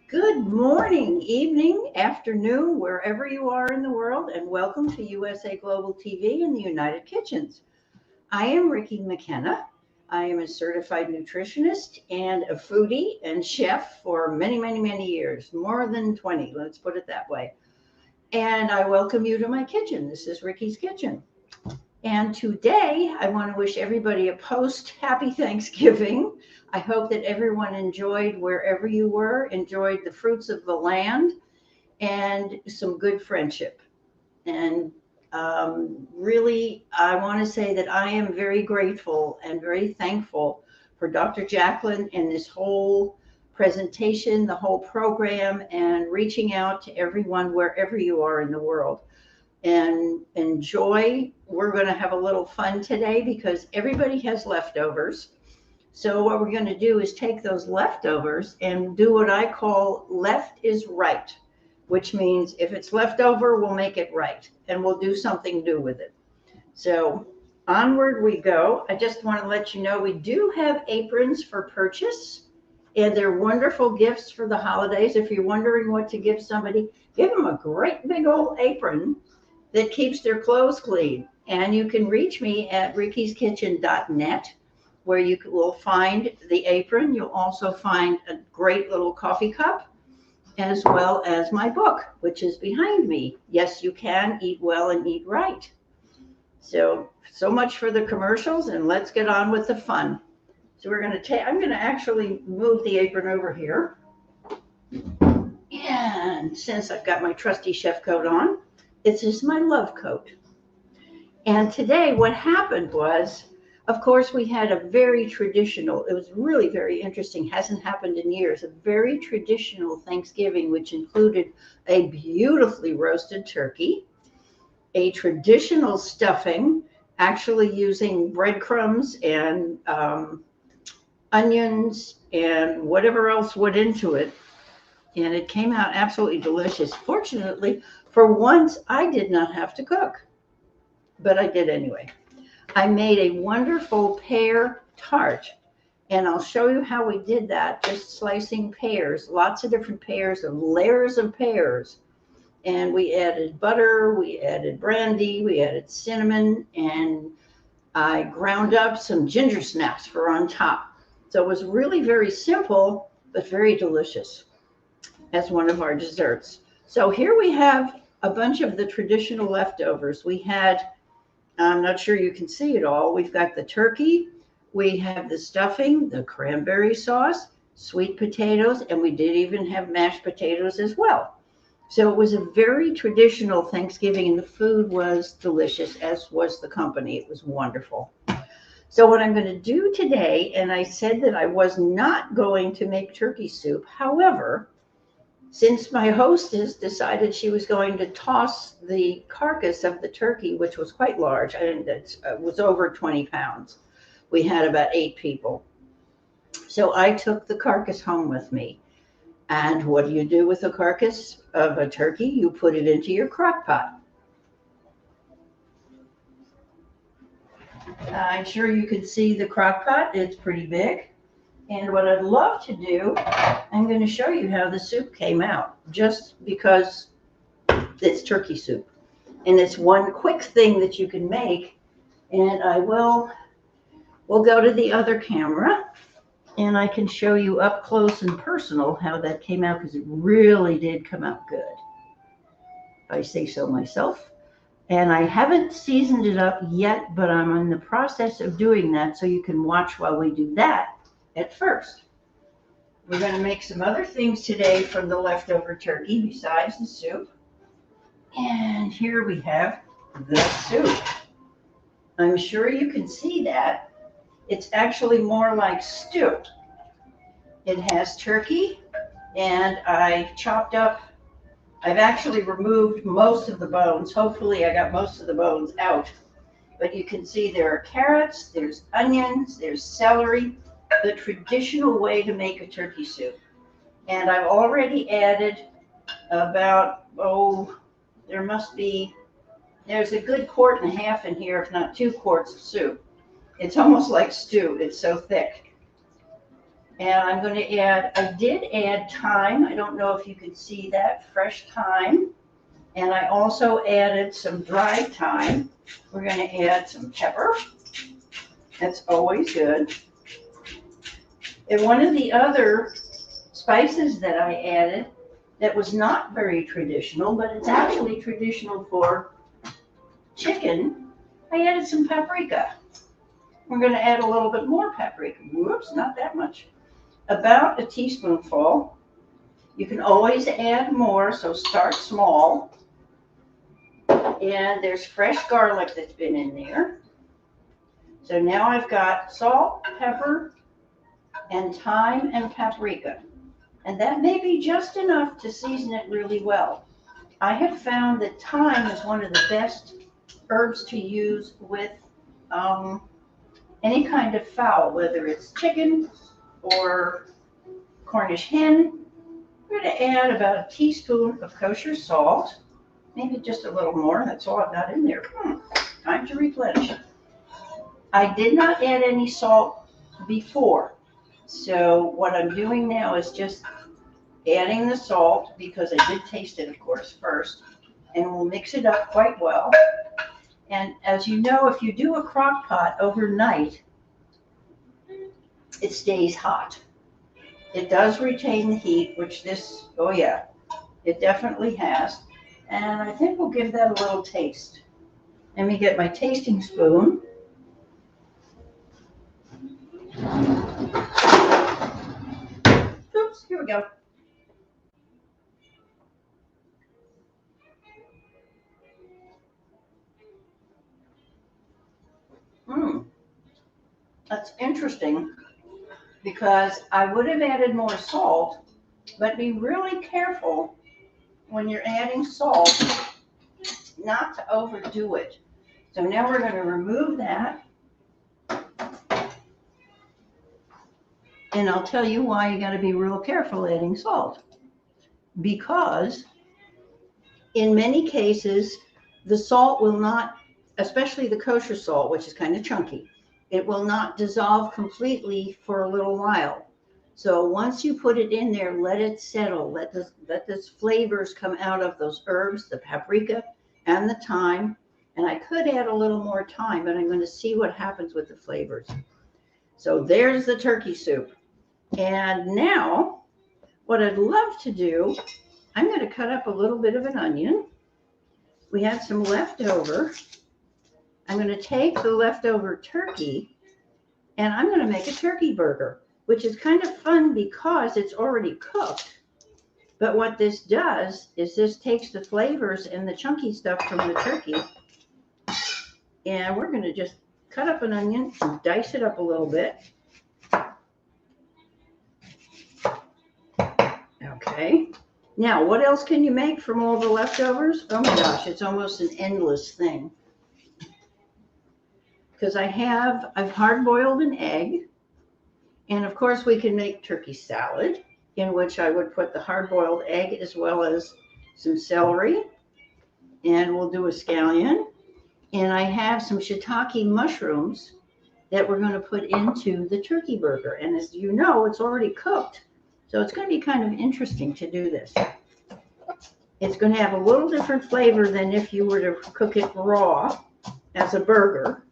Good morning, evening, afternoon, wherever you are in the world, and welcome to USA Global TV and the United Kitchens. I am Ricki McKenna. I am a certified nutritionist and a foodie and chef for many years, more than 20, let's put it that way. And I welcome you to my kitchen. This is Ricki's Kitchen. And today I want to wish everybody a post-happy Thanksgiving. I hope that everyone enjoyed wherever you were, enjoyed the fruits of the land and some good friendship. And really, I want to say that I am very grateful and very thankful for Dr. JACALYN and this whole presentation, the whole program, and reaching out to everyone wherever you are in the world. And enjoy. We're going to have a little fun today because everybody has leftovers. So what we're going to do is take those leftovers and do what I call left is right, which means if it's left over, we'll make it right and we'll do something new with it. So onward we go. I just want to let you know we do have aprons for purchase, and they're wonderful gifts for the holidays. If you're wondering what to give somebody, give them a great big old apron that keeps their clothes clean. And you can reach me at rickiskitchen.net, where you will find the apron. You'll also find a great little coffee cup, as well as my book, which is behind me. Yes, you can eat well and eat right. So much for the commercials, and let's get on with the fun. So I'm going to actually move the apron over here. And since I've got my trusty chef coat on, this is my love coat. And today what happened was, of course, we had a very traditional, it was really very interesting, hasn't happened in years, a very traditional Thanksgiving, which included a beautifully roasted turkey, a traditional stuffing, actually using breadcrumbs and onions and whatever else went into it. And it came out absolutely delicious. Fortunately, for once, I did not have to cook, but I did anyway. I made a wonderful pear tart, and I'll show you how we did that, just slicing pears, lots of different pears and layers of pears. And we added butter, we added brandy, we added cinnamon, and I ground up some ginger snaps for on top. So it was really very simple, but very delicious as one of our desserts. So here we have a bunch of the traditional leftovers. We had, I'm not sure you can see it all, we've got the turkey, we have the stuffing, the cranberry sauce, sweet potatoes, and we did even have mashed potatoes as well. So it was a very traditional Thanksgiving, and the food was delicious, as was the company. It was wonderful. So what I'm going to do today, and I said that I was not going to make turkey soup. However, since my hostess decided she was going to toss the carcass of the turkey, which was quite large, and it was over 20 pounds. We had about 8 people. So I took the carcass home with me. And what do you do with the carcass of a turkey? You put it into your crock pot. I'm sure you can see the crock pot. It's pretty big. And what I'd love to do, I'm going to show you how the soup came out, just because it's turkey soup. And it's one quick thing that you can make. And we'll go to the other camera, and I can show you up close and personal how that came out, because it really did come out good, if I say so myself. And I haven't seasoned it up yet, but I'm in the process of doing that, so you can watch while we do that. At first, we're going to make some other things today from the leftover turkey besides the soup. And here we have the soup. I'm sure you can see that. It's actually more like stew. It has turkey, and I chopped up, I've actually removed most of the bones. Hopefully I got most of the bones out. But you can see there are carrots, there's onions, there's celery, the traditional way to make a turkey soup. And I've already added about, there's a good quart and a half in here, if not 2 quarts of soup. It's almost like stew, it's so thick. And I'm going to add, I did add thyme. I don't know if you can see that, fresh thyme. And I also added some dried thyme. We're going to add some pepper. That's always good. And one of the other spices that I added that was not very traditional, but it's actually traditional for chicken, I added some paprika. We're going to add a little bit more paprika. Whoops, not that much. About a teaspoonful. You can always add more, so start small. And there's fresh garlic that's been in there. So now I've got salt, pepper, and thyme and paprika. And that may be just enough to season it really well. I have found that thyme is one of the best herbs to use with any kind of fowl, whether it's chicken or Cornish hen. We're going to add about a teaspoon of kosher salt, maybe just a little more. That's all I've got in there. Time to replenish. I did not add any salt before, so what I'm doing now is just adding the salt, because I did taste it, of course, first, and we'll mix it up quite well. And as you know, if you do a crock pot overnight, it stays hot. It does retain the heat, which this, oh yeah, it definitely has. And I think we'll give that a little taste. Let me get my tasting spoon. Oops, here we go. That's interesting, because I would have added more salt, but be really careful when you're adding salt not to overdo it. So now we're going to remove that. And I'll tell you why you got to be real careful adding salt. Because in many cases, the salt will not, especially the kosher salt, which is kind of chunky, it will not dissolve completely for a little while. So once you put it in there, let it settle. Let those flavors come out of those herbs, the paprika and the thyme. And I could add a little more thyme, but I'm going to see what happens with the flavors. So there's the turkey soup. And now what I'd love to do, I'm going to cut up a little bit of an onion. We had some leftover. I'm going to take the leftover turkey and I'm going to make a turkey burger, which is kind of fun because it's already cooked. But what this does is this takes the flavors and the chunky stuff from the turkey. And we're going to just cut up an onion and dice it up a little bit. Okay. Now, what else can you make from all the leftovers? Oh my gosh, it's almost an endless thing. Because I've hard-boiled an egg, and of course we can make turkey salad, in which I would put the hard-boiled egg as well as some celery, and we'll do a scallion. And I have some shiitake mushrooms that we're going to put into the turkey burger. And as you know, it's already cooked, so it's going to be kind of interesting to do this. It's going to have a little different flavor than if you were to cook it raw as a burger.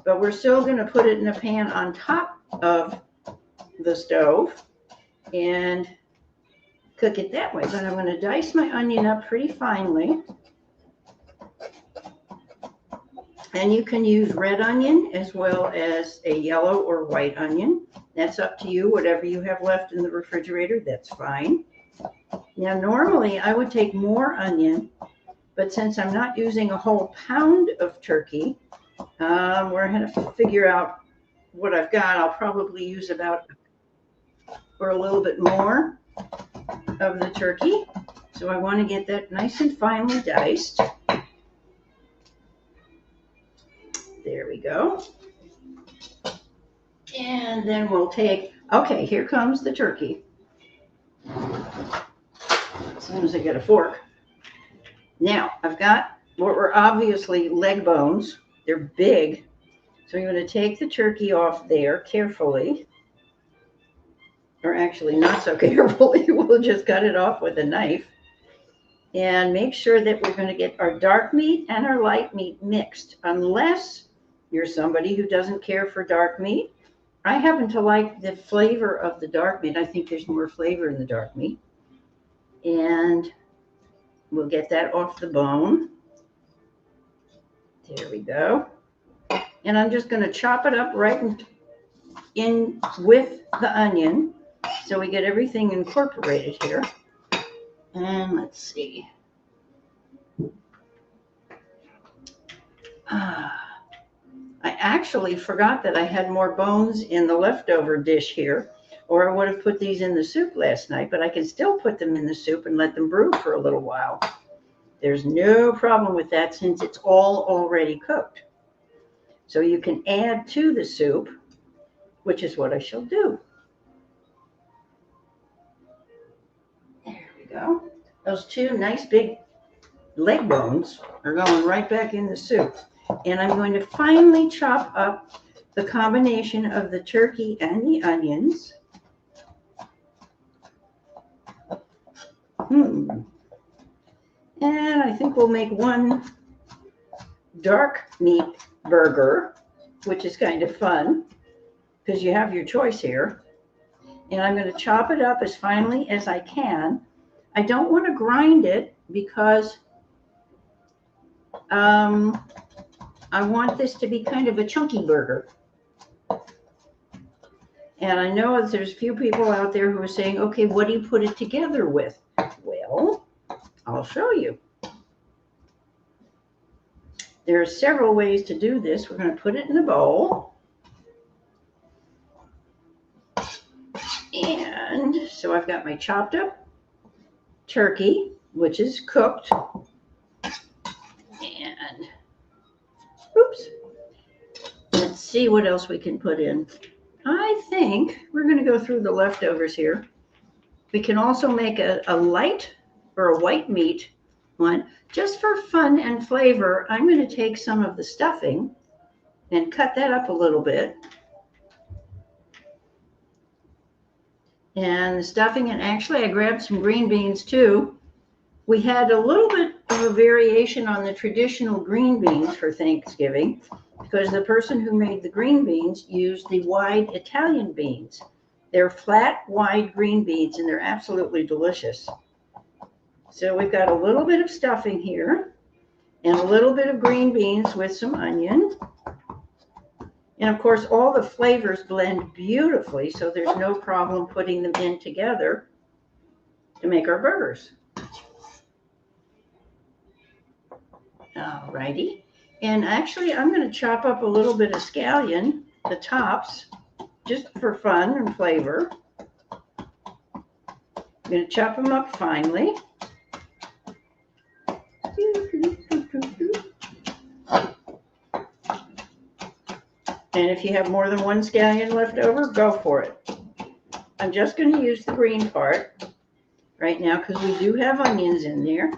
But we're still going to put it in a pan on top of the stove and cook it that way. But I'm going to dice my onion up pretty finely. And you can use red onion as well as a yellow or white onion. That's up to you. Whatever you have left in the refrigerator, that's fine. Now, normally I would take more onion, but since I'm not using a whole pound of turkey, we're going to figure out what I've got. I'll probably use about or a little bit more of the turkey. So I want to get that nice and finely diced. There we go. And then we'll take, okay, here comes the turkey. As soon as I get a fork. Now, I've got what were obviously leg bones. They're big. So you're going to take the turkey off there carefully. or actually not so carefully, we'll just cut it off with a knife. And make sure that we're going to get our dark meat and our light meat mixed, unless you're somebody who doesn't care for dark meat. I happen to like the flavor of the dark meat. I think there's more flavor in the dark meat. And we'll get that off the bone. There we go. And I'm just going to chop it up right in with the onion so we get everything incorporated here. And let's see. I actually forgot that I had more bones in the leftover dish here, or I would have put these in the soup last night, but I can still put them in the soup and let them brew for a little while. There's no problem with that since it's all already cooked. So you can add to the soup, which is what I shall do. There we go. Those two nice big leg bones are going right back in the soup. And I'm going to finely chop up the combination of the turkey and the onions. And I think we'll make one dark meat burger, which is kind of fun because you have your choice here. And I'm going to chop it up as finely as I can. I don't want to grind it because I want this to be kind of a chunky burger. And I know that there's a few people out there who are saying, okay, what do you put it together with? Well, I'll show you. There are several ways to do this. We're going to put it in a bowl. And so I've got my chopped up turkey, which is cooked. And, oops. Let's see what else we can put in. I think we're going to go through the leftovers here. We can also make a light or a white meat one. Just for fun and flavor, I'm going to take some of the stuffing and cut that up a little bit. And the stuffing, and actually I grabbed some green beans too. We had a little bit of a variation on the traditional green beans for Thanksgiving because the person who made the green beans used the wide Italian beans. They're flat, wide green beans, and they're absolutely delicious. So we've got a little bit of stuffing here and a little bit of green beans with some onion. And of course, all the flavors blend beautifully, so there's no problem putting them in together to make our burgers. All righty. And actually, I'm going to chop up a little bit of scallion, the tops, just for fun and flavor. I'm going to chop them up finely. And if you have more than one scallion left over, go for it. I'm just going to use the green part right now because we do have onions in there.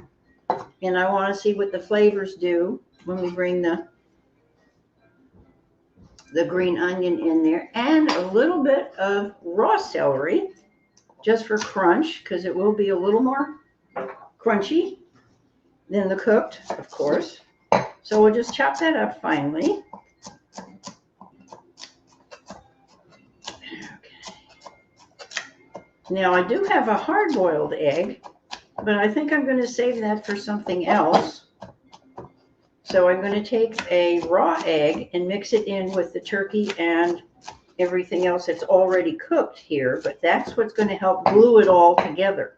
And I want to see what the flavors do when we bring the green onion in there. And a little bit of raw celery just for crunch because it will be a little more crunchy than the cooked, of course. So we'll just chop that up finely. Now, I do have a hard-boiled egg, but I think I'm going to save that for something else. So I'm going to take a raw egg and mix it in with the turkey and everything else that's already cooked here, but that's what's going to help glue it all together.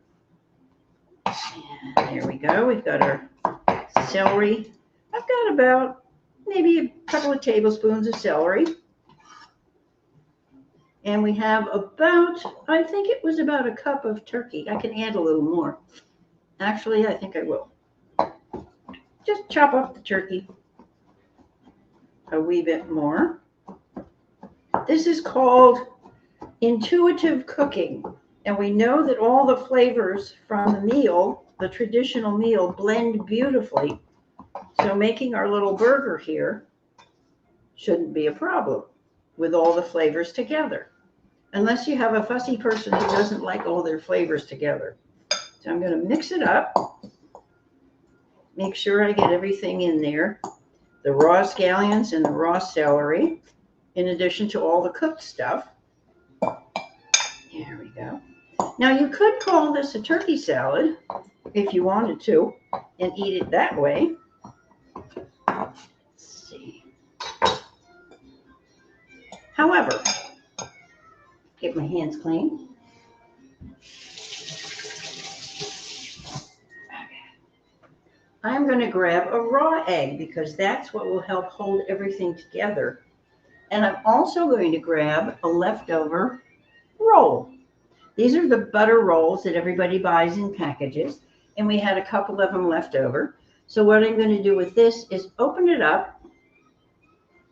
And there we go. We've got our celery. I've got about maybe a couple of tablespoons of celery. And we have about, I think it was about a cup of turkey. I can add a little more. Actually, I think I will. Just chop up the turkey a wee bit more. This is called intuitive cooking. And we know that all the flavors from the meal, the traditional meal, blend beautifully. So making our little burger here shouldn't be a problem with all the flavors together. unless you have a fussy person who doesn't like all their flavors together. So I'm going to mix it up. Make sure I get everything in there. The raw scallions and the raw celery, in addition to all the cooked stuff. There we go. Now you could call this a turkey salad if you wanted to and eat it that way. Let's see. However, get my hands clean. I'm going to grab a raw egg because that's what will help hold everything together. And I'm also going to grab a leftover roll. These are the butter rolls that everybody buys in packages, and we had a couple of them left over. So what I'm going to do with this is open it up.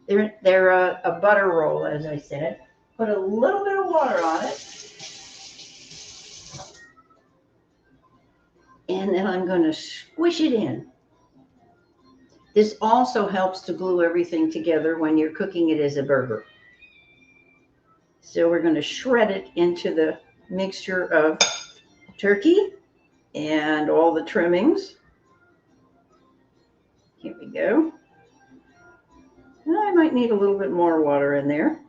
They're a butter roll, as I said. Put a little bit of water on it. And then I'm going to squish it in. This also helps to glue everything together when you're cooking it as a burger. So we're going to shred it into the mixture of turkey and all the trimmings. Here we go. I might need a little bit more water in there.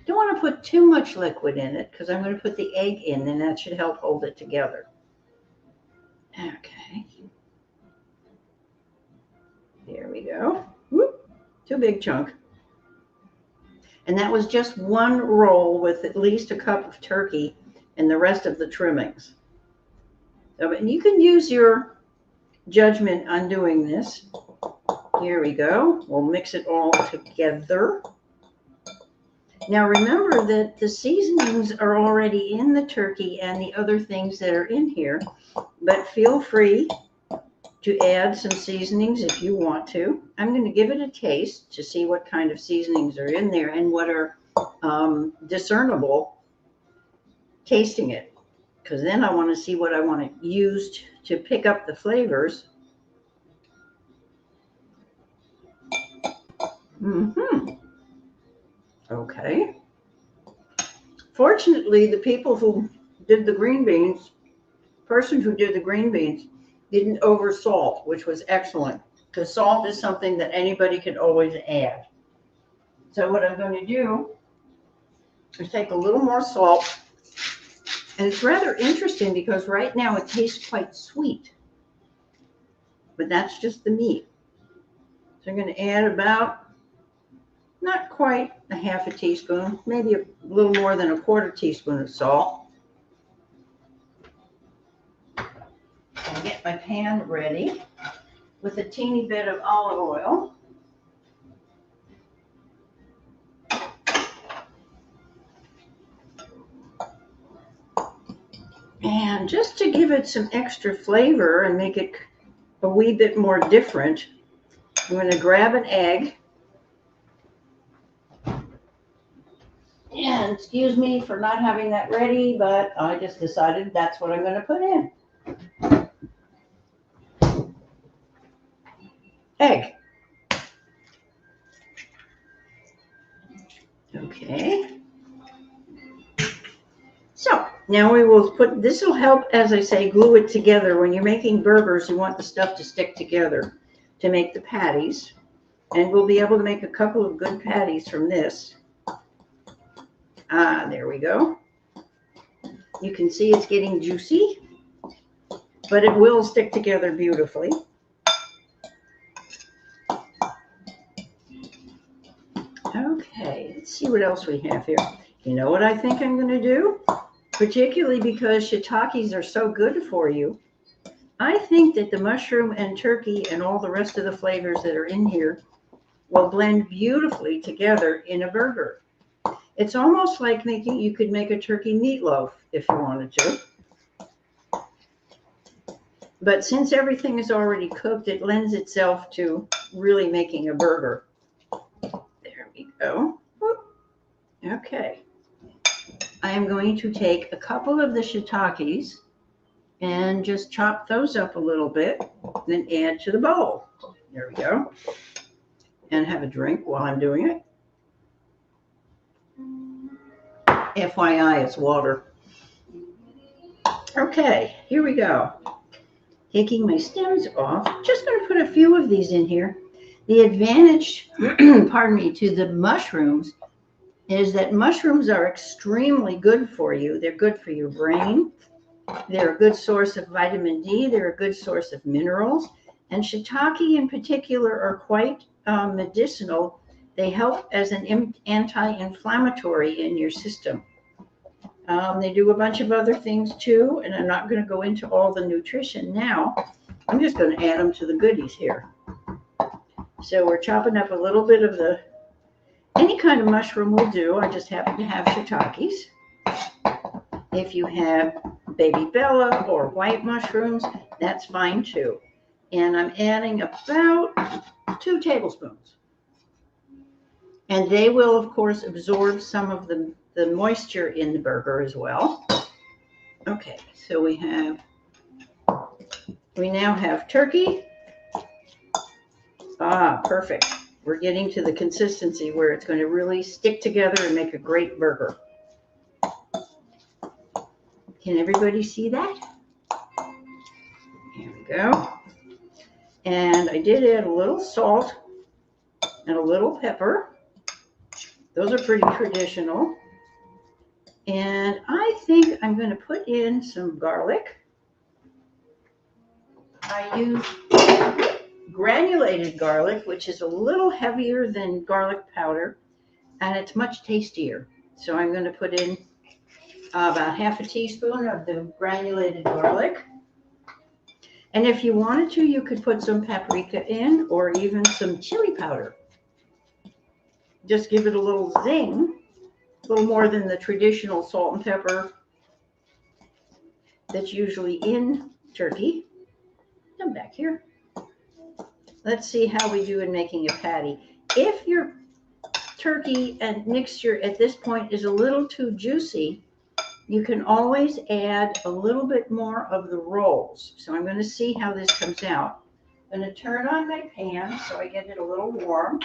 Don't want to put too much liquid in it because I'm going to put the egg in, and that should help hold it together. Okay. There we go. Whoop, too big chunk. And that was just one roll with at least a cup of turkey and the rest of the trimmings. So, and you can use your judgment on doing this. Here we go. We'll mix it all together. Now remember that the seasonings are already in the turkey and the other things that are in here, but feel free to add some seasonings if you want to. I'm going to give it a taste to see what kind of seasonings are in there and what are discernible tasting it, because then I want to see what I want to use to pick up the flavors. Okay. Fortunately, the people who did the green beans, person who did the green beans, didn't over salt, which was excellent, because salt is something that anybody can always add. So what I'm going to do is take a little more salt, and it's rather interesting because right now it tastes quite sweet, but that's just the meat. So I'm going to add about, not quite a half a teaspoon, maybe a little more than a quarter teaspoon of salt. And get my pan ready with a teeny bit of olive oil. And just to give it some extra flavor and make it a wee bit more different, I'm going to grab an egg. And excuse me for not having that ready, but I just decided that's what I'm going to put in. Egg. Okay. So now we will put, this will help, as I say, glue it together. When you're making burgers, you want the stuff to stick together to make the patties. And we'll be able to make a couple of good patties from this. There we go. You can see it's getting juicy, but it will stick together beautifully. Okay, let's see what else we have here. You know what I think I'm going to do? Particularly because shiitakes are so good for you. I think that the mushroom and turkey and all the rest of the flavors that are in here will blend beautifully together in a burger. It's almost like you could make a turkey meatloaf if you wanted to. But since everything is already cooked, it lends itself to really making a burger. There we go. Okay. I am going to take a couple of the shiitakes and just chop those up a little bit, then add to the bowl. There we go. And have a drink while I'm doing it. FYI, it's water. Okay, here we go. Taking my stems off. Just going to put a few of these in here. The advantage, pardon me, to the mushrooms is that mushrooms are extremely good for you. They're good for your brain. They're a good source of vitamin D. They're a good source of minerals. And shiitake in particular are quite medicinal. They help as an anti-inflammatory in your system. They do a bunch of other things too, and I'm not going to go into all the nutrition now. I'm just going to add them to the goodies here. So we're chopping up a little bit of any kind of mushroom will do. I just happen to have shiitakes. If you have baby bella or white mushrooms, that's fine too. And I'm adding about 2 tablespoons. And they will, of course, absorb some of the moisture in the burger as well. Okay, so we now have turkey. Ah, perfect. We're getting to the consistency where it's going to really stick together and make a great burger. Can everybody see that? Here we go. And I did add a little salt and a little pepper. Those are pretty traditional. And I think I'm going to put in some garlic. I use granulated garlic, which is a little heavier than garlic powder, and it's much tastier. So I'm going to put in about half a teaspoon of the granulated garlic. And if you wanted to, you could put some paprika in or even some chili powder. Just give it a little zing, a little more than the traditional salt and pepper that's usually in turkey. Come back here. Let's see how we do in making a patty. If your turkey and mixture at this point is a little too juicy, you can always add a little bit more of the rolls. So I'm going to see how this comes out. I'm going to turn on my pan so I get it a little warm.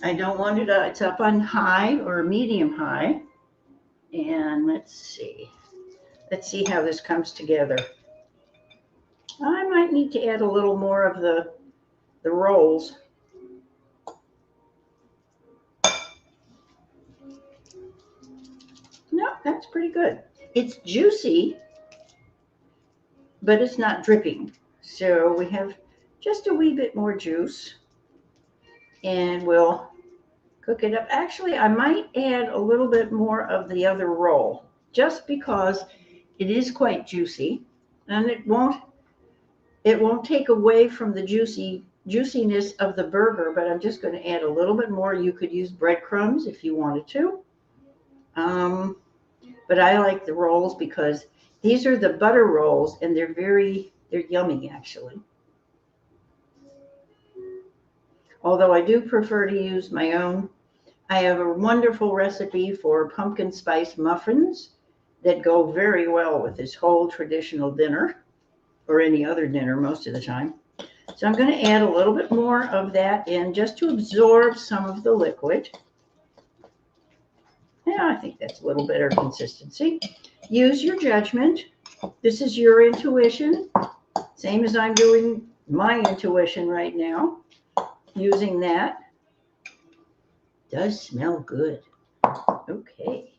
I don't want it, it's up on high or medium high. And let's see how this comes together. I might need to add a little more of the rolls. No, that's pretty good. It's juicy, but it's not dripping. So we have just a wee bit more juice, and we'll cook it up. Actually, I might add a little bit more of the other roll, just because it is quite juicy, and it won't take away from the juiciness of the burger, but I'm just going to add a little bit more. You could use breadcrumbs if you wanted to. But I like the rolls because these are the butter rolls, and they're yummy actually. Although I do prefer to use my own. I have a wonderful recipe for pumpkin spice muffins that go very well with this whole traditional dinner, or any other dinner most of the time. So I'm going to add a little bit more of that in just to absorb some of the liquid. Yeah, I think that's a little better consistency. Use your judgment. This is your intuition, same as I'm doing my intuition right now, using that. Does smell good. Okay.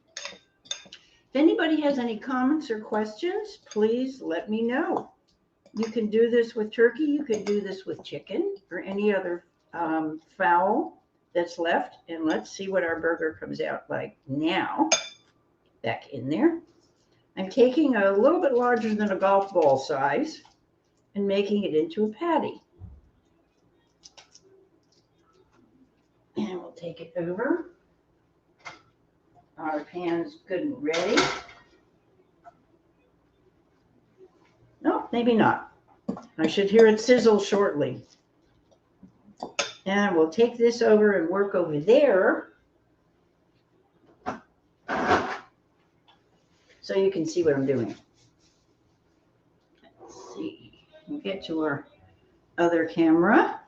If anybody has any comments or questions, please let me know. You can do this with turkey. You can do this with chicken or any other fowl that's left. And let's see what our burger comes out like now. Back in there. I'm taking a little bit larger than a golf ball size and making it into a patty. And we'll take it over. Our pan's good and ready. No, maybe not. I should hear it sizzle shortly. And we'll take this over and work over there so you can see what I'm doing. Let's see. We'll get to our other camera.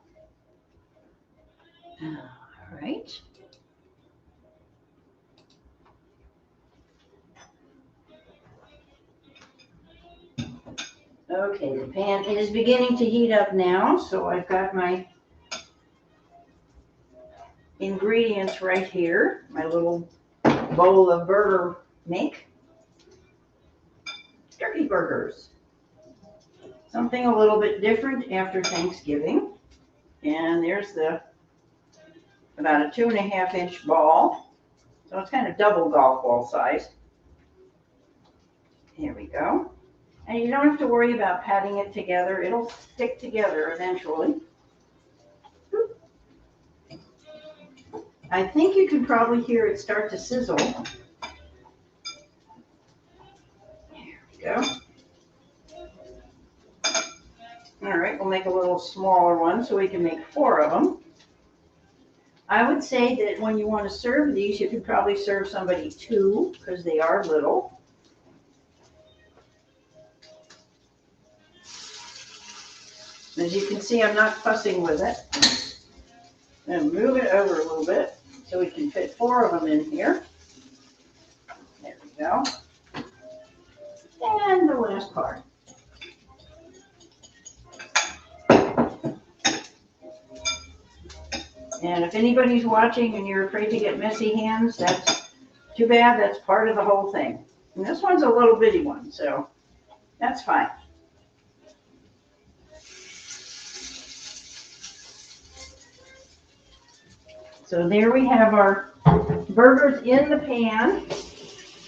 All right. Okay, the pan is beginning to heat up now, so I've got my ingredients right here, my little bowl of burger make. Turkey burgers. Something a little bit different after Thanksgiving. And there's about a 2.5-inch ball. So it's kind of double golf ball size. Here we go. And you don't have to worry about patting it together. It'll stick together eventually. I think you can probably hear it start to sizzle. There we go. All right, we'll make a little smaller one so we can make 4 of them. I would say that when you want to serve these, you could probably serve somebody 2 because they are little. As you can see, I'm not fussing with it. I'm going to move it over a little bit so we can fit 4 of them in here. There we go. And the last part. And if anybody's watching and you're afraid to get messy hands, that's too bad. That's part of the whole thing. And this one's a little bitty one, so that's fine. So there we have our burgers in the pan.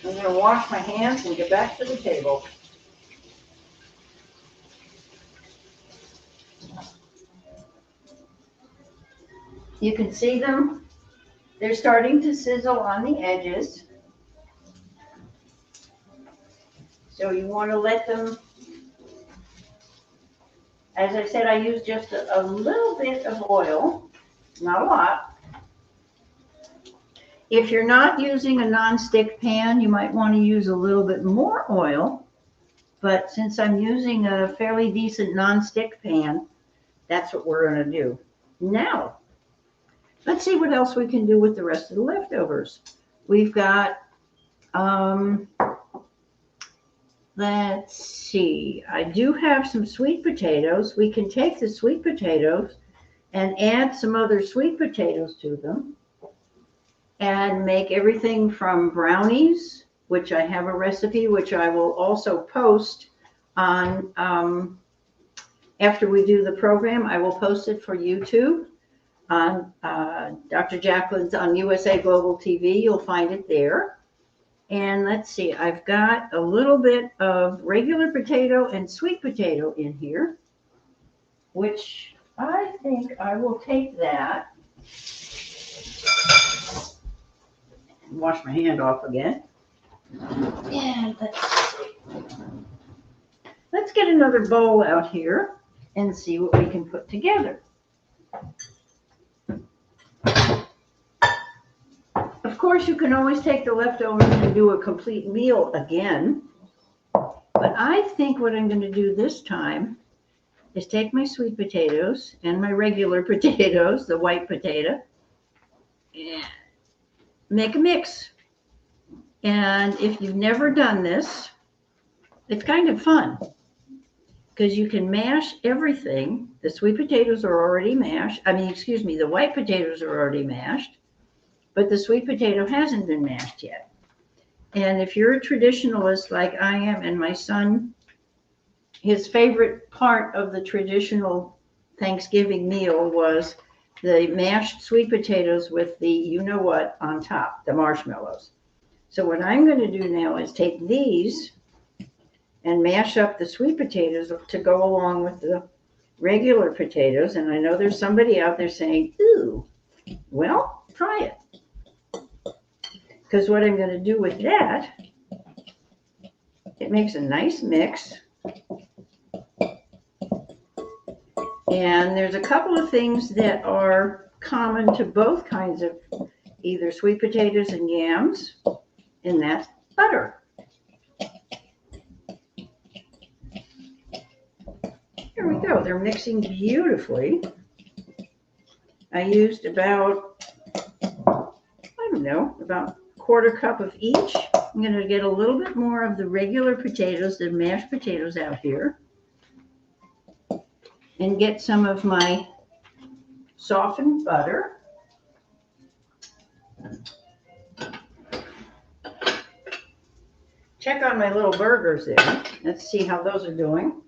I'm going to wash my hands and get back to the table. You can see them. They're starting to sizzle on the edges. So you want to let them, as I said, I use just a little bit of oil, not a lot. If you're not using a nonstick pan, you might want to use a little bit more oil. But since I'm using a fairly decent nonstick pan, that's what we're going to do. Now, let's see what else we can do with the rest of the leftovers. We've got, let's see, I do have some sweet potatoes. We can take the sweet potatoes and add some other sweet potatoes to them and make everything from brownies, which I have a recipe, which I will also post on, after we do the program, I will post it for YouTube on Dr. JACALYN's on USA Global TV. You'll find it there. And let's see, I've got a little bit of regular potato and sweet potato in here, which I think I will take that. Wash my hand off again. And let's get another bowl out here and see what we can put together. Of course, you can always take the leftovers and do a complete meal again. But I think what I'm going to do this time is take my sweet potatoes and my regular potatoes, the white potato, and make a mix. And if you've never done this, it's kind of fun because you can mash everything. The sweet potatoes are already mashed. The white potatoes are already mashed, but the sweet potato hasn't been mashed yet. And if you're a traditionalist like I am, and my son, his favorite part of the traditional Thanksgiving meal was the mashed sweet potatoes with the you-know-what on top, the marshmallows. So what I'm going to do now is take these and mash up the sweet potatoes to go along with the regular potatoes. And I know there's somebody out there saying, ooh, well, try it. Because what I'm going to do with that, it makes a nice mix. And there's a couple of things that are common to both kinds of either sweet potatoes and yams, and that's butter. Here we go. They're mixing beautifully. I used about, about 1/4 cup of each. I'm going to get a little bit more of the regular potatoes, the mashed potatoes out here. and get some of my softened butter. Check on my little burgers there. Let's see how those are doing.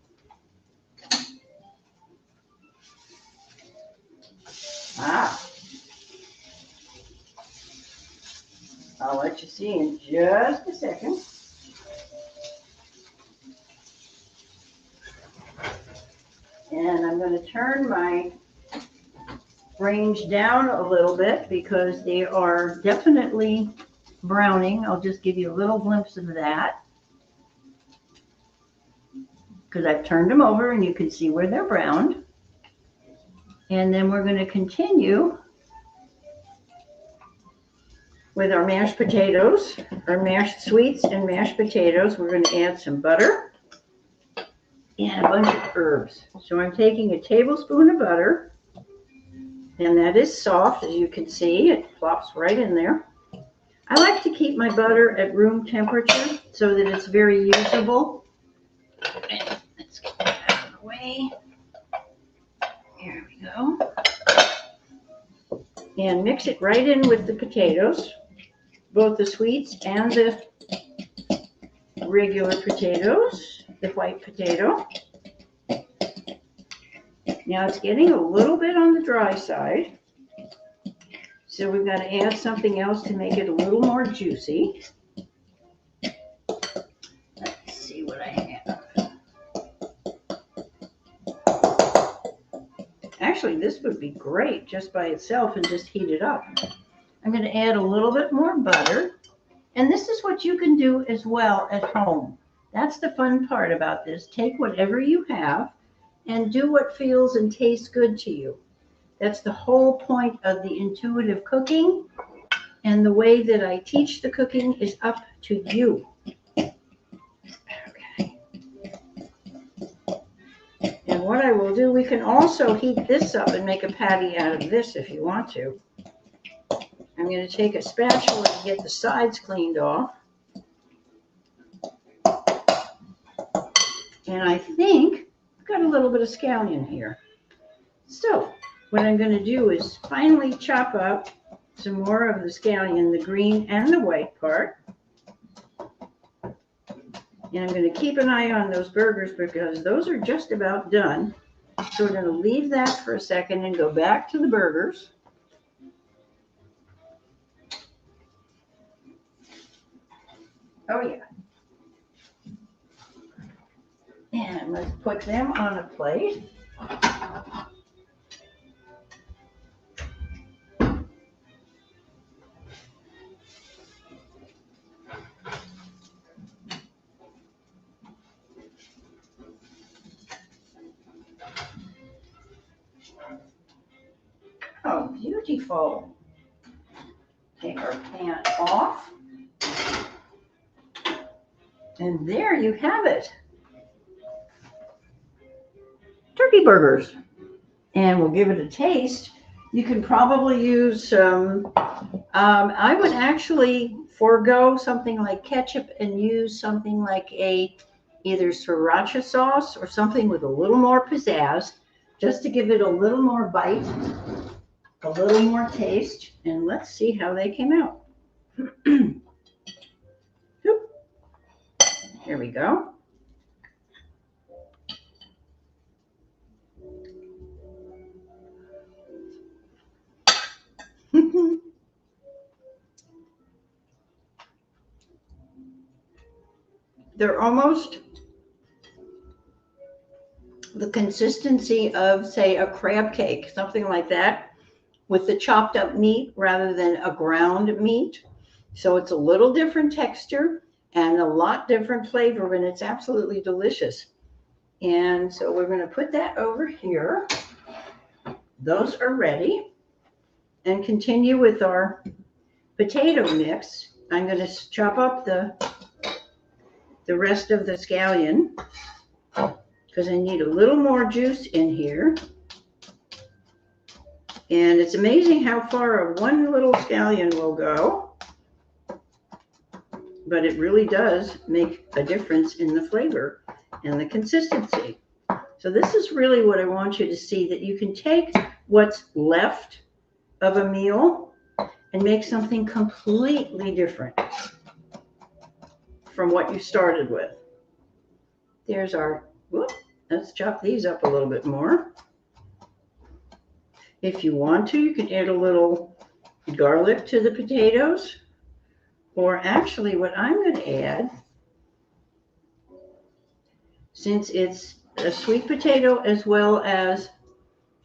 I'll let you see in just a second. And I'm going to turn my range down a little bit because they are definitely browning. I'll just give you a little glimpse of that because I've turned them over and you can see where they're browned. And then we're going to continue with our mashed potatoes, our mashed sweets and mashed potatoes. We're going to add some butter and a bunch of herbs. So I'm taking a tablespoon of butter, and that is soft, as you can see. It plops right in there. I like to keep my butter at room temperature so that it's very usable. And let's get that out of the way. Here we go. And mix it right in with the potatoes, both the sweets and the regular potatoes, the white potato. Now it's getting a little bit on the dry side, so we've got to add something else to make it a little more juicy. Let's see what I have. Actually, this would be great just by itself and just heat it up. I'm going to add a little bit more butter, and this is what you can do as well at home. That's the fun part about this. Take whatever you have and do what feels and tastes good to you. That's the whole point of the intuitive cooking, and the way that I teach the cooking is up to you. Okay. And what I will do, we can also heat this up and make a patty out of this if you want to. I'm going to take a spatula to get the sides cleaned off. And I think I've got a little bit of scallion here. So what I'm going to do is finally chop up some more of the scallion, the green and the white part. And I'm going to keep an eye on those burgers because those are just about done. So we're going to leave that for a second and go back to the burgers. Oh, yeah. And let's put them on a plate. Oh, beautiful. Take our pan off. And there you have it. Turkey burgers. And we'll give it a taste. You can probably use some, I would actually forego something like ketchup and use something like either sriracha sauce or something with a little more pizzazz, just to give it a little more bite, a little more taste. And let's see how they came out. Here we go. They're almost the consistency of, say, a crab cake, something like that, with the chopped up meat rather than a ground meat. So it's a little different texture and a lot different flavor, and it's absolutely delicious. And so we're going to put that over here. Those are ready. And continue with our potato mix. I'm going to chop up the rest of the scallion because I need a little more juice in here. And it's amazing how far one little scallion will go, but it really does make a difference in the flavor and the consistency. So this is really what I want you to see, that you can take what's left of a meal and make something completely different from what you started with. There's our, whoop, let's chop these up a little bit more. If you want to, you can add a little garlic to the potatoes. Or actually what I'm going to add, since it's a sweet potato as well as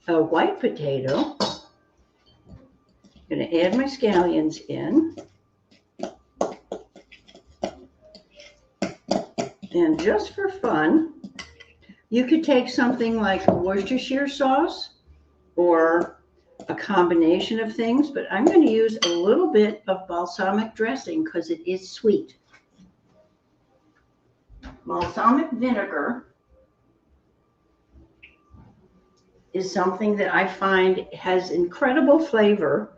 a white potato, I'm going to add my scallions in. And just for fun, you could take something like Worcestershire sauce or a combination of things, but I'm going to use a little bit of balsamic dressing because it is sweet. Balsamic vinegar is something that I find has incredible flavor,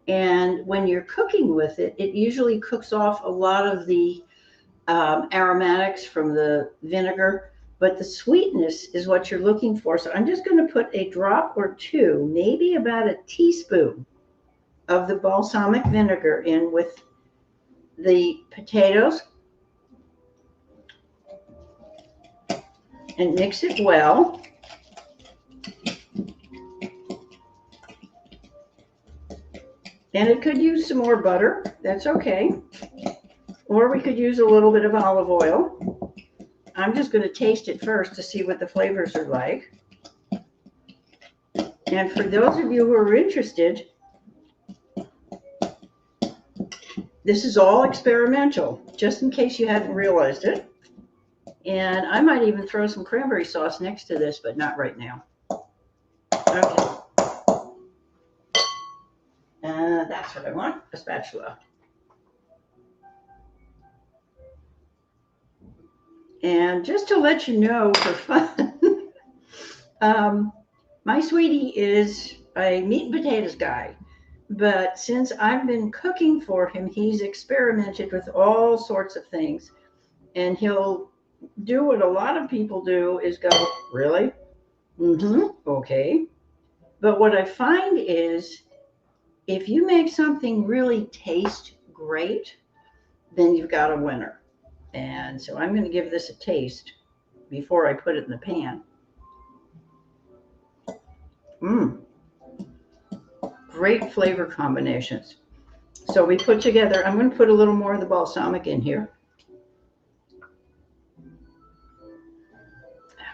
and when you're cooking with it, it usually cooks off a lot of the aromatics from the vinegar, but the sweetness is what you're looking for. So I'm just going to put a drop or two, maybe about a teaspoon of the balsamic vinegar in with the potatoes and mix it well. And it could use some more butter, that's okay. Or we could use a little bit of olive oil. I'm just going to taste it first to see what the flavors are like. And for those of you who are interested, this is all experimental, just in case you hadn't realized it. And I might even throw some cranberry sauce next to this, but not right now. Okay. That's what I want, a spatula. And just to let you know for fun, my sweetie is a meat and potatoes guy. But since I've been cooking for him, he's experimented with all sorts of things. And he'll do what a lot of people do, is go, really? Okay. But what I find is, if you make something really taste great, then you've got a winner. And so I'm going to give this a taste before I put it in the pan. Great flavor combinations. So we put together, I'm going to put a little more of the balsamic in here.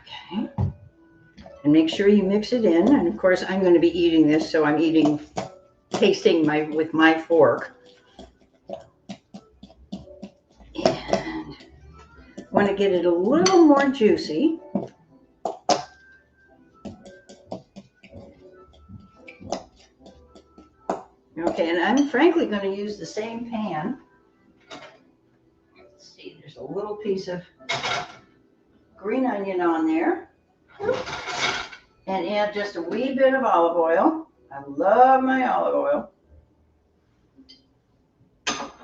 Okay. And make sure you mix it in. And of course, I'm going to be eating this, so I'm tasting with my fork. And I want to get it a little more juicy. Okay, and I'm frankly going to use the same pan. Let's see, there's a little piece of green onion on there. And add just a wee bit of olive oil. I love my olive oil.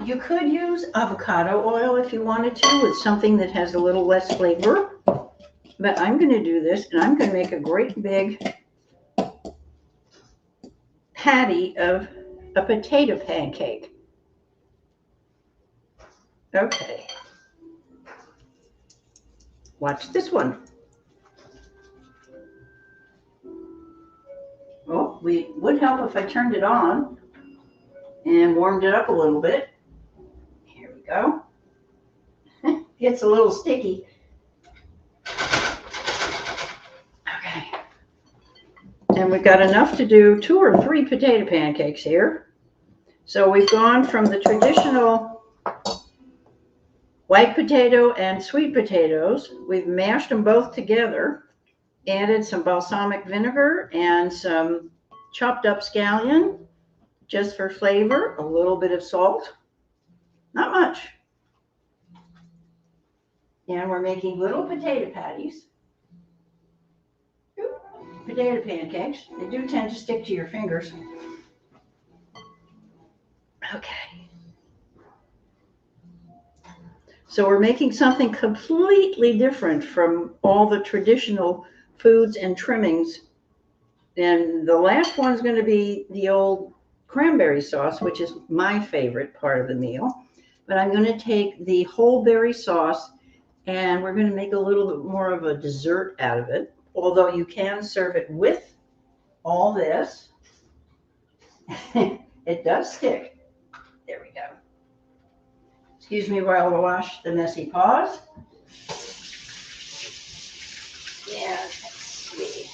You could use avocado oil if you wanted to, with something that has a little less flavor. But I'm going to do this, and I'm going to make a great big patty of a potato pancake. Okay. Watch this one. Oh, it would help if I turned it on and warmed it up a little bit. Here we go. Gets a little sticky. Okay. And we've got enough to do 2 or 3 potato pancakes here. So we've gone from the traditional white potato and sweet potatoes. We've mashed them both together, added some balsamic vinegar and some chopped up scallion just for flavor, a little bit of salt, not much. And we're making little potato patties. Potato pancakes. They do tend to stick to your fingers. Okay. So we're making something completely different from all the traditional foods and trimmings. And the last one's going to be the old cranberry sauce, which is my favorite part of the meal. But I'm going to take the whole berry sauce and we're going to make a little bit more of a dessert out of it. Although you can serve it with all this. It does stick. There we go. Excuse me while I wash the messy paws. Yeah, let's see.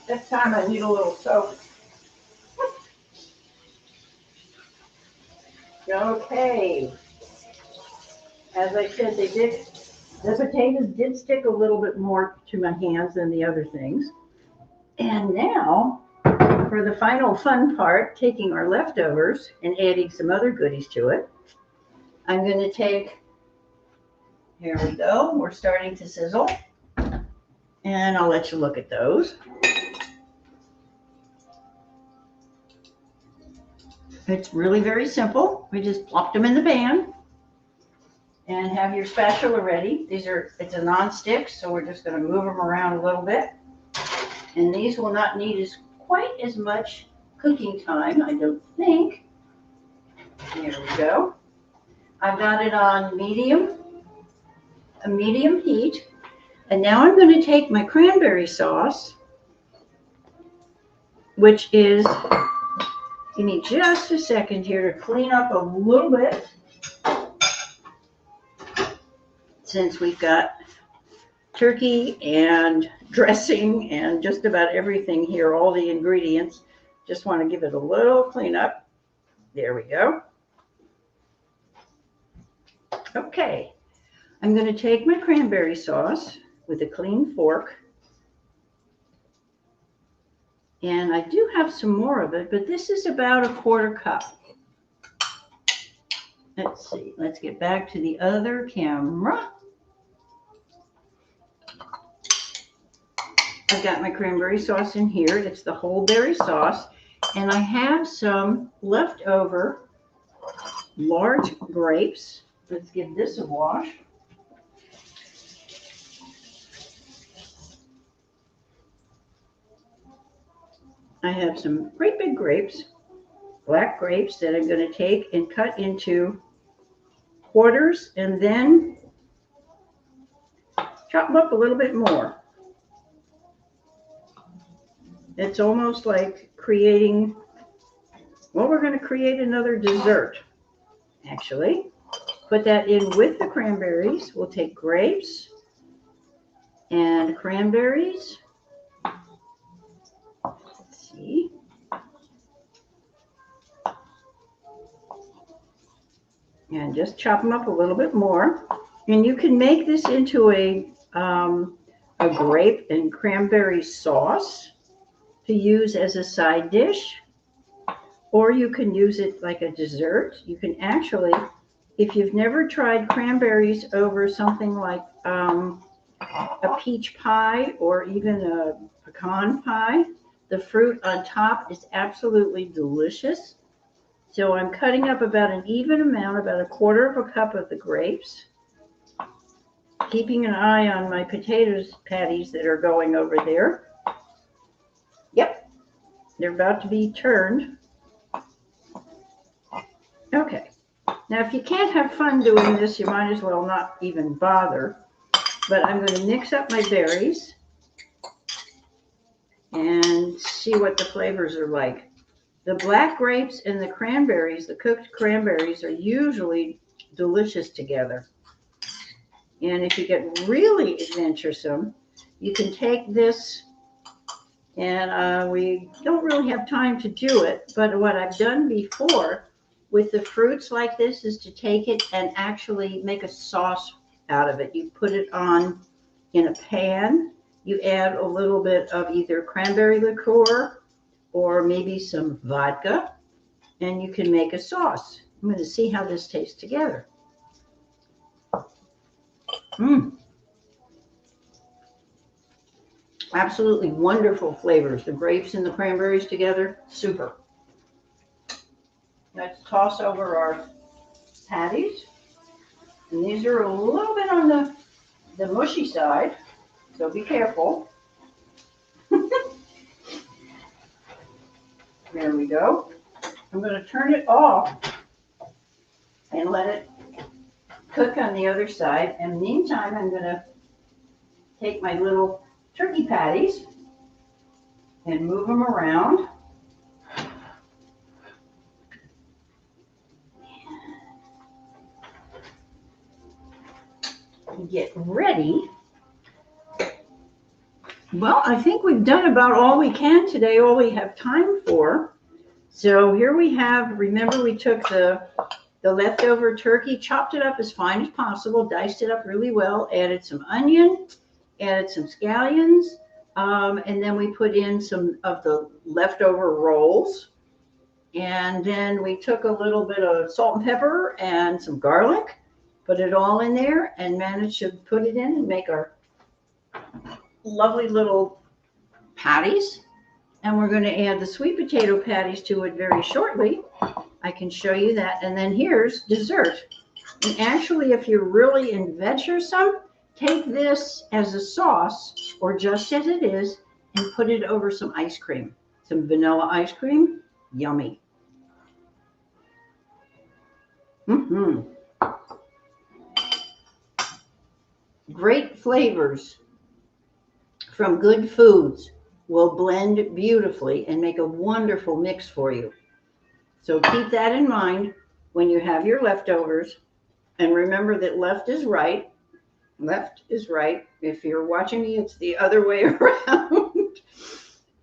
This time I need a little soap. Okay. As I said, the potatoes did stick a little bit more to my hands than the other things. And now, for the final fun part, taking our leftovers and adding some other goodies to it, I'm going to take, here we go, we're starting to sizzle. And I'll let you look at those. It's really very simple. We just plop them in the pan and have your spatula ready. It's a non-stick, so we're just going to move them around a little bit. And these will not need quite as much cooking time, I don't think. There we go. I've got it on a medium heat. And now I'm going to take my cranberry sauce, which is, give me just a second here to clean up a little bit. Since we've got turkey and dressing and just about everything here, all the ingredients, just want to give it a little cleanup. There we go. Okay, I'm going to take my cranberry sauce with a clean fork. And I do have some more of it, but this is about a quarter cup. Let's see, let's get back to the other camera. I've got my cranberry sauce in here. It's the whole berry sauce. And I have some leftover large grapes. Let's give this a wash. I have some great big grapes, black grapes, that I'm going to take and cut into quarters and then chop them up a little bit more. It's almost like creating, well, we're going to create another dessert, actually. Put that in with the cranberries. We'll take grapes and cranberries. Let's see. And just chop them up a little bit more. And you can make this into a grape and cranberry sauce to use as a side dish, or you can use it like a dessert. You can actually, if you've never tried cranberries over something like a peach pie or even a pecan pie, the fruit on top is absolutely delicious. So I'm cutting up about an even amount, about a quarter of a cup of the grapes, keeping an eye on my potatoes patties that are going over there. Yep, they're about to be turned. Okay, now if you can't have fun doing this, you might as well not even bother. But I'm going to mix up my berries and see what the flavors are like. The black grapes and the cranberries, the cooked cranberries, are usually delicious together. And if you get really adventuresome, you can take this, and we don't really have time to do it, but what I've done before with the fruits like this is to take it and actually make a sauce out of it. You put it on in a pan, you add a little bit of either cranberry liqueur or maybe some vodka, and you can make a sauce. I'm going to see how this tastes together. Absolutely wonderful flavors. The grapes and the cranberries together, super. Let's toss over our patties. And these are a little bit on the the mushy side, so be careful. There we go. I'm going to turn it off and let it cook on the other side. And meantime, I'm going to take my little turkey patties and move them around. And get ready. Well, I think we've done about all we can today, all we have time for. So here we have, remember we took the leftover turkey, chopped it up as fine as possible, diced it up really well, added some onion, added some scallions, and then we put in some of the leftover rolls. And then we took a little bit of salt and pepper and some garlic, put it all in there and managed to put it in and make our lovely little patties. And we're going to add the sweet potato patties to it very shortly. I can show you that. And then here's dessert. And actually, if you're really adventuresome, take this as a sauce or just as it is and put it over some ice cream, some vanilla ice cream. Yummy. Great flavors from good foods will blend beautifully and make a wonderful mix for you. So keep that in mind when you have your leftovers. And remember that left is right. Left is right. If you're watching me, it's the other way around.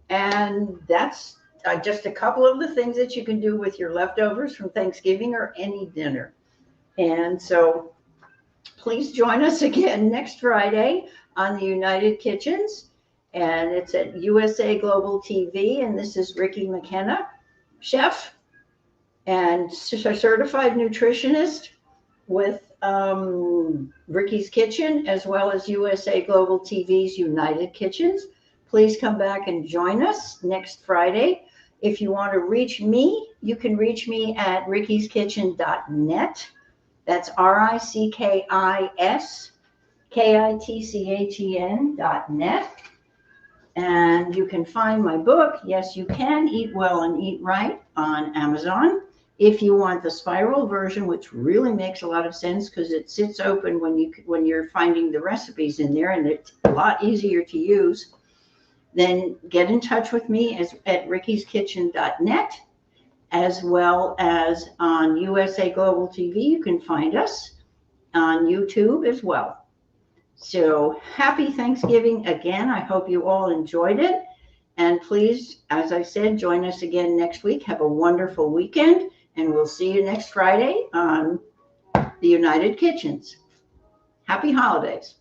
And that's just a couple of the things that you can do with your leftovers from Thanksgiving or any dinner. And so please join us again next Friday on the United Kitchens. And it's at USA Global TV. And this is Ricki McKenna, chef and certified nutritionist with Ricki's Kitchen, as well as USA Global TV's United Kitchens. Please come back and join us next Friday. If you want to reach me, you can reach me at rickiskitchen.net. That's RICKISKITCHEN.net. And you can find my book, Yes You Can, Eat Well and Eat Right, on Amazon. If you want the spiral version, which really makes a lot of sense because it sits open when you're finding the recipes in there, and it's a lot easier to use, then get in touch with me at rickiskitchen.net, as well as on USA Global TV. You can find us on YouTube as well. So happy Thanksgiving again. I hope you all enjoyed it. And please, as I said, join us again next week. Have a wonderful weekend. And we'll see you next Friday on the United Kitchens. Happy holidays.